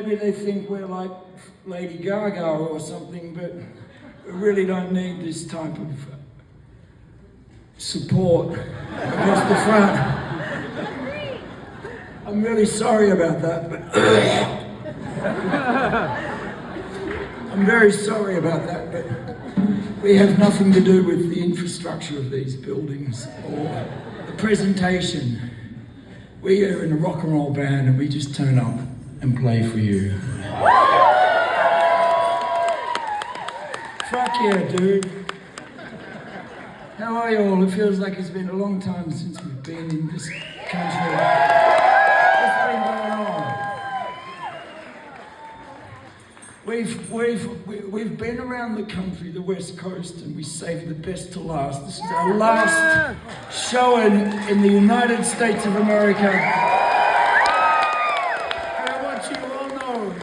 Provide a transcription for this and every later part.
maybe they think we're like Lady Gaga or something, but we really don't need this type of support across the front. I'm really sorry about that, but I'm very sorry about that, but we have nothing to do with the infrastructure of these buildings or the presentation. We are in a rock and roll band and we just turn up and play for you. Fuck yeah, dude. How are you all? It feels like it's been a long time since we've been in this country. What's been going on? We've been around the country, the West Coast, and we saved the best to last. This is our last show in the United States of America. And I want you to all know,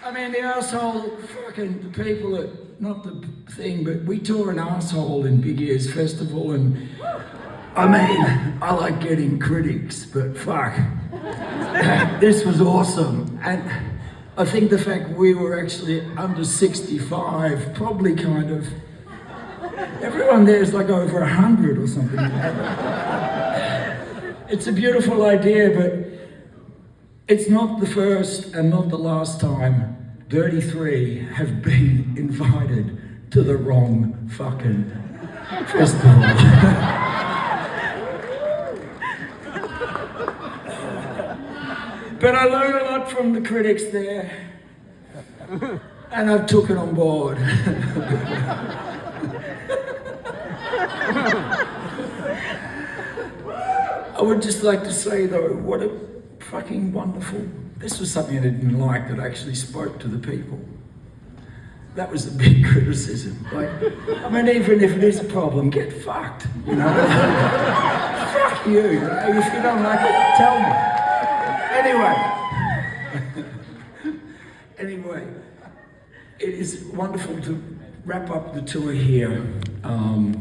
I mean, the asshole, fucking the people that, not the thing, but we tore an asshole in Big Ears Festival, and I mean, I like getting critics, but fuck, this was awesome. And I think the fact we were actually under 65 probably kind of, everyone there is like over 100 or something. It's a beautiful idea, but it's not the first and not the last time Dirty Three have been invited to the wrong fucking festival. But I learned a lot from the critics there, and I've took it on board. I would just like to say though, what a fucking wonderful, this was something I didn't like that actually spoke to the people. That was a big criticism. Like, I mean, even if it is a problem, get fucked, you know? Fuck you, you know? If you don't like it, tell me. Anyway, it is wonderful to wrap up the tour here. I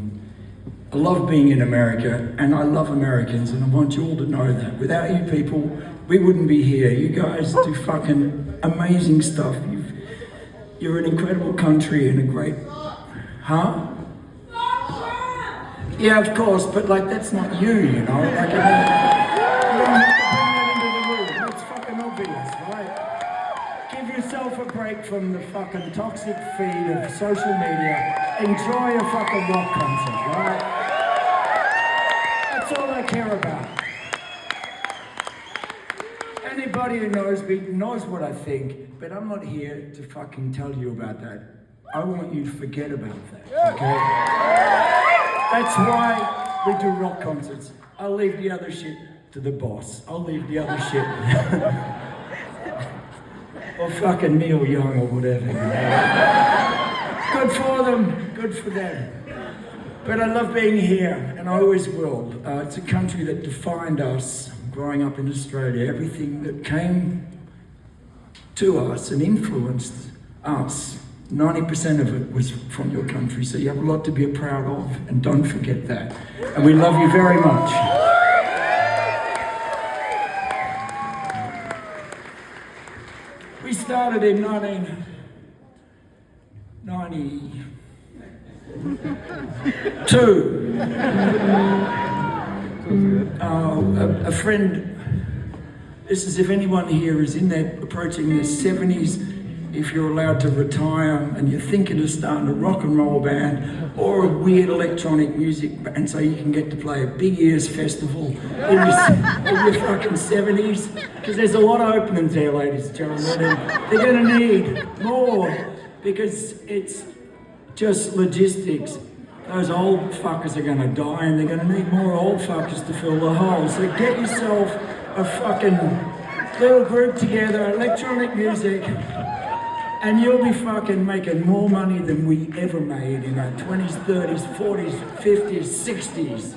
love being in America, and I love Americans, and I want you all to know that. Without you people, we wouldn't be here. You guys do fucking amazing stuff. You're an incredible country and a great... Huh? Yeah, of course, but like, that's not you, you know? Like, you don't have to bring that into the room. That's fucking obvious, right? Give yourself a break from the fucking toxic feed of social media. Enjoy a fucking rock concert, right? That's all I care about. Anybody who knows me knows what I think, but I'm not here to fucking tell you about that. I want you to forget about that, okay? That's why we do rock concerts. I'll leave the other shit to the boss. I'll leave the other shit. Or fucking Neil Young or whatever. You know? Good for them, good for them. But I love being here, and I always will. It's a country that defined us growing up in Australia. Everything that came to us and influenced us, 90% of it was from your country. So you have a lot to be proud of, and don't forget that. And we love you very much. We started in 1992. A friend, this is if anyone here is in their approaching their 70s, if you're allowed to retire and you're thinking of starting a rock and roll band or a weird electronic music band so you can get to play a Big Ears Festival in your fucking 70s, because there's a lot of openings there, ladies and gentlemen, and they're going to need more because it's just logistics. Those old fuckers are going to die and they're going to need more old fuckers to fill the hole. So get yourself a fucking little group together, electronic music, and you'll be fucking making more money than we ever made in our 20s, 30s, 40s, 50s, 60s.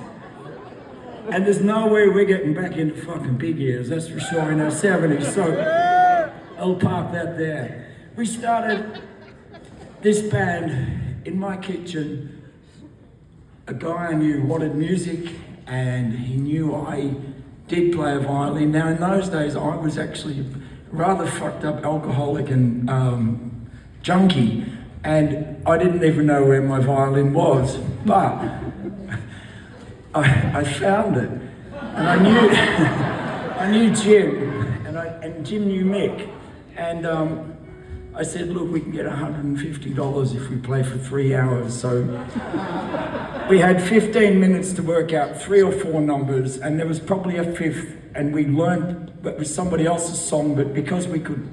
And there's no way we're getting back into fucking Big Ears, that's for sure, in our 70s. So I'll park that there. We started this band in my kitchen. A guy I knew wanted music, and he knew I did play a violin. Now in those days I was actually rather fucked up alcoholic and junkie, and I didn't even know where my violin was, but I found it, and I knew I knew Jim, and Jim knew Mick, and I said, look, we can get $150 if we play for 3 hours. So we had 15 minutes to work out 3 or 4 numbers, and there was probably a 5th, and we learned it was somebody else's song, but because we could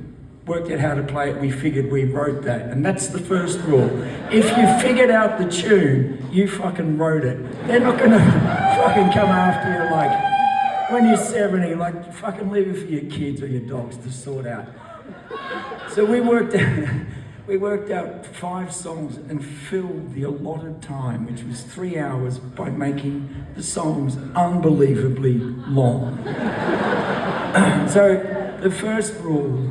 work out how to play it, we figured we wrote that. And that's the first rule. If you figured out the tune, you fucking wrote it. They're not gonna fucking come after you like, when you're 70, like fucking leave it for your kids or your dogs to sort out. So we worked out 5 songs and filled the allotted time, which was 3 hours, by making the songs unbelievably long. So the first rule,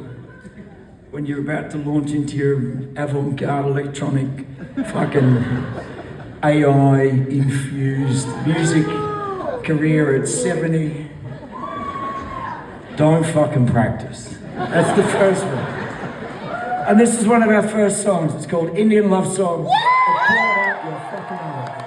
when you're about to launch into your avant-garde electronic fucking AI-infused music career at 70, don't fucking practice. That's the first one. And this is one of our first songs. It's called Indian Love Song. Pour out your fucking heart.